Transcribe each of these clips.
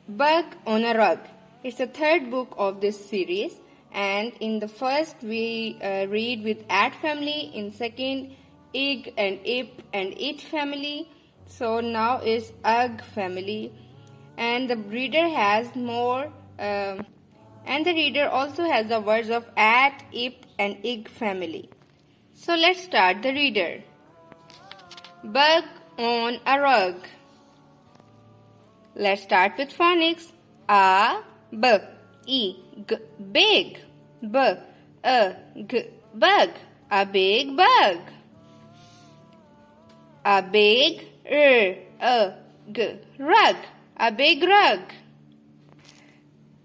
Bug on a Rug. It's the third book of this series, and in the first we read with Ant family, in second Ig and Ip and It family. So now is Ugg family, and the reader has more and the reader also has the words of At, Ip and Ig family. So let's start the reader. Bug on a Rug. Let's start with phonics. A, B, E, G, big. B, A, G, bug. A big bug. A big, A, G, rug. A big rug.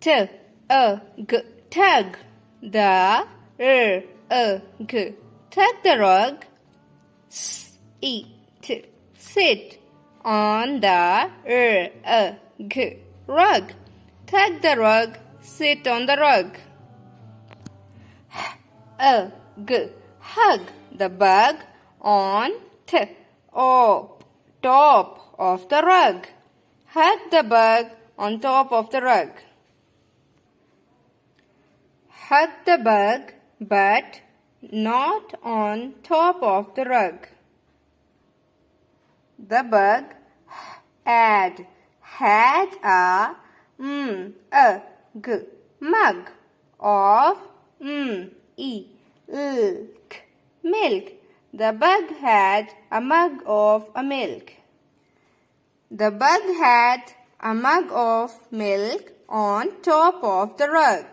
T, A, G, tug. The, A, G, tug the rug. S, E, T, sit on the G, rug. Tug the rug, sit on the rug. G, hug the bug on top of the rug. Hug the bug on top of the rug. Hug the bug but not on top of the rug. The bug had a mug of milk. The bug had a mug of milk. The bug had a mug of milk on top of the rug.